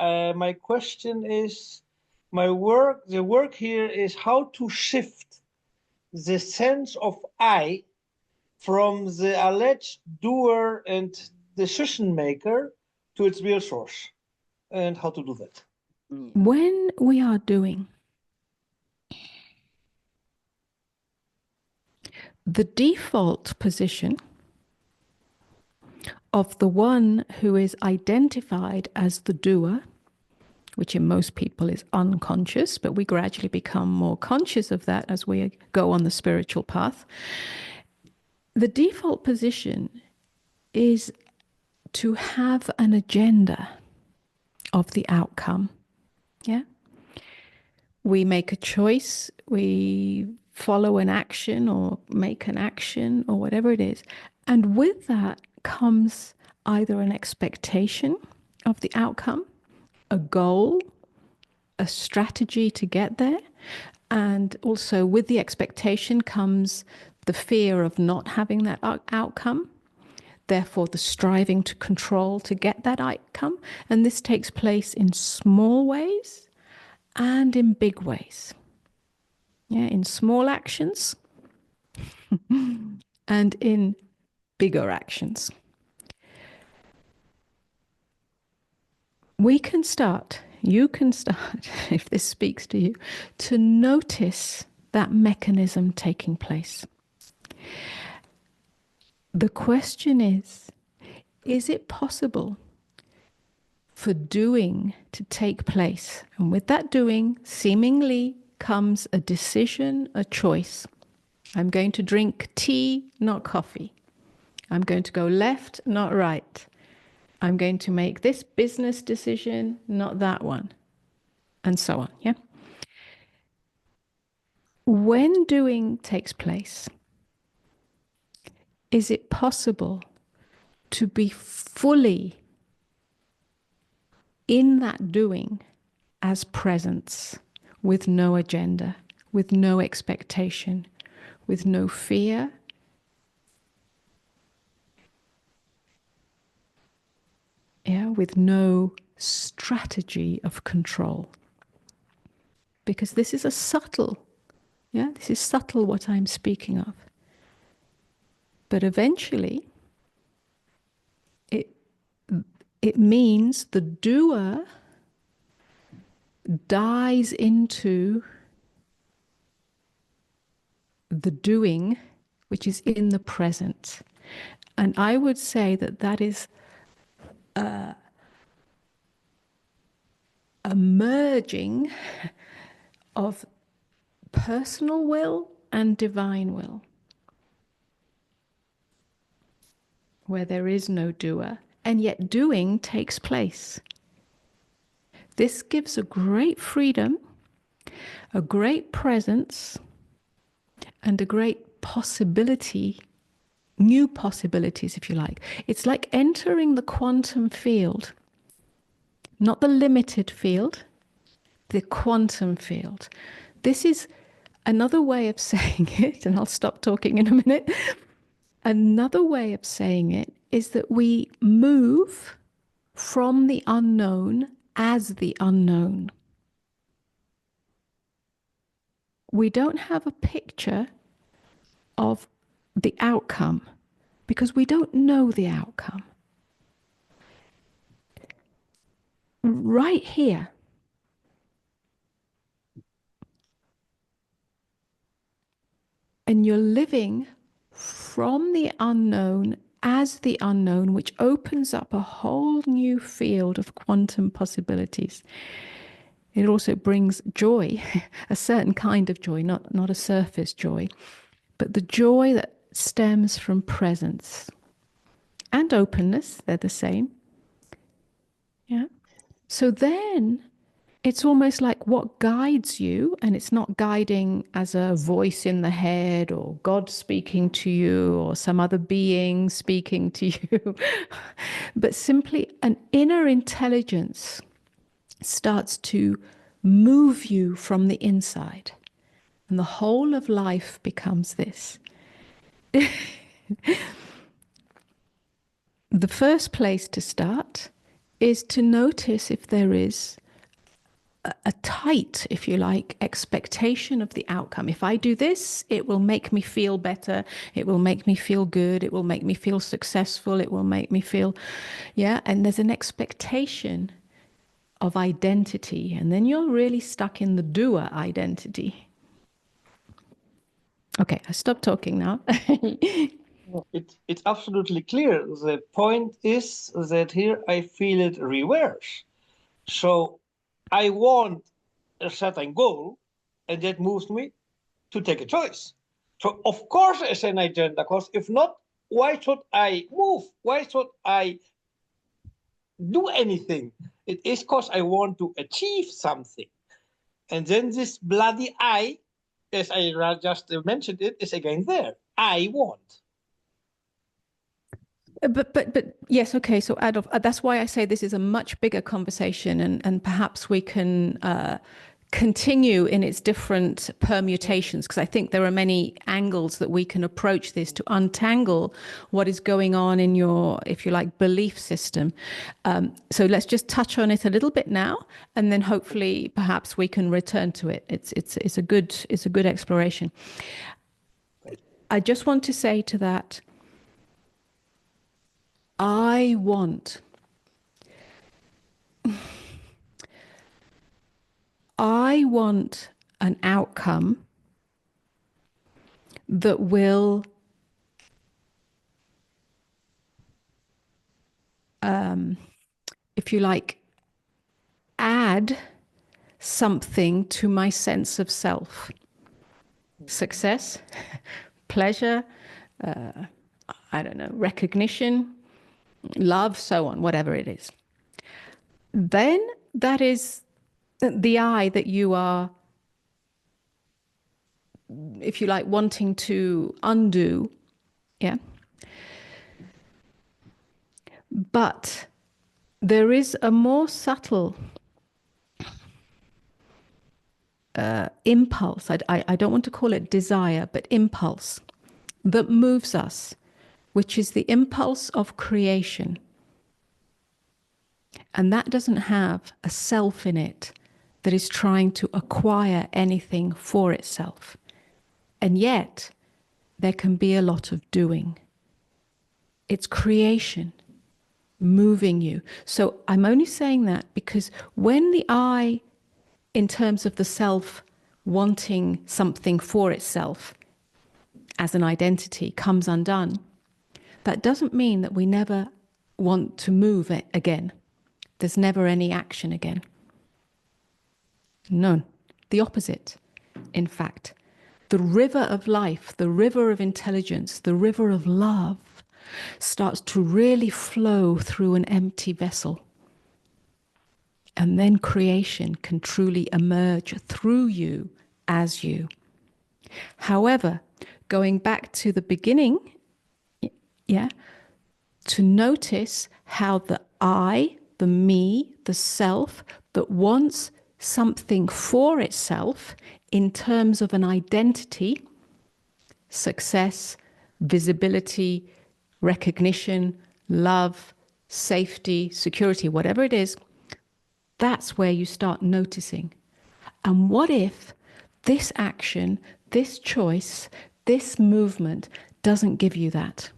my question is, the work here is how to shift the sense of I from the alleged doer and decision maker to its real source, and how to do that. When we are doing, the default position of the one who is identified as the doer, which in most people is unconscious, but we gradually become more conscious of that as we go on the spiritual path. The default position is to have an agenda of the outcome. Yeah? We make a choice, we follow an action or make an action or whatever it is. And with that comes either an expectation of the outcome, a goal, a strategy to get there. And also with the expectation comes the fear of not having that outcome. Therefore, the striving to control to get that outcome. And this takes place in small ways and in big ways. Yeah, in small actions and in bigger actions. We can start, you can start, if this speaks to you, to notice that mechanism taking place. The question is it possible for doing to take place? And with that doing, seemingly comes a decision, a choice. I'm going to drink tea, not coffee. I'm going to go left, not right. I'm going to make this business decision, not that one. And so on, yeah? When doing takes place, is it possible to be fully in that doing as presence, with no agenda, with no expectation, with no fear, yeah, with no strategy of control? Because this is a subtle, yeah, this is subtle what I'm speaking of. But eventually, it means the doer dies into the doing, which is in the present. And I would say that that is a merging of personal will and divine will, where there is no doer, and yet doing takes place. This gives a great freedom, a great presence, and a great possibility, new possibilities, if you like. It's like entering the quantum field, not the limited field, the quantum field. This is another way of saying it, and I'll stop talking in a minute. Another way of saying it is that we move from the unknown as the unknown. We don't have a picture of the outcome because we don't know the outcome. Right here, and you're living from the unknown as the unknown, which opens up a whole new field of quantum possibilities. It also brings joy, a certain kind of joy, not a surface joy, but the joy that stems from presence and openness. They're the same. Yeah. So then it's almost like what guides you, and it's not guiding as a voice in the head or God speaking to you or some other being speaking to you, but simply an inner intelligence starts to move you from the inside. And the whole of life becomes this. The first place to start is to notice if there is a tight, if you like, expectation of the outcome. If I do this, it will make me feel better. It will make me feel good. It will make me feel successful. It will make me feel, yeah. And there's an expectation of identity. And then you're really stuck in the doer identity. Okay, I stop talking now. It's absolutely clear. The point is that here I feel it reverse. So I want a certain goal, and that moves me to take a choice. So of course there's an agenda, because if not, why should I move? Why should I do anything? It is because I want to achieve something. And then this bloody I, as I just mentioned it, is again there. I want. But yes, okay. So Adolf, that's why I say this is a much bigger conversation, and perhaps we can continue in its different permutations, because I think there are many angles that we can approach this to untangle what is going on in your, if you like, belief system. So let's just touch on it a little bit now, and then hopefully perhaps we can return to it. It's a good exploration. I just want to say to that, I want an outcome that will if you like, add something to my sense of self. Success, pleasure, I don't know, recognition, love, so on, whatever it is. Then that is the I that you are, if you like, wanting to undo. Yeah. But there is a more subtle impulse. I don't want to call it desire, but impulse that moves us, which is the impulse of creation. And that doesn't have a self in it that is trying to acquire anything for itself. And yet, there can be a lot of doing. It's creation moving you. So I'm only saying that because when the I, in terms of the self wanting something for itself as an identity, comes undone, that doesn't mean that we never want to move it again. There's never any action again. None. The opposite, in fact. The river of life, the river of intelligence, the river of love starts to really flow through an empty vessel. And then creation can truly emerge through you as you. However, going back to the beginning, yeah, to notice how the I, the me, the self that wants something for itself in terms of an identity, success, visibility, recognition, love, safety, security, whatever it is, that's where you start noticing. And what if this action, this choice, this movement doesn't give you that?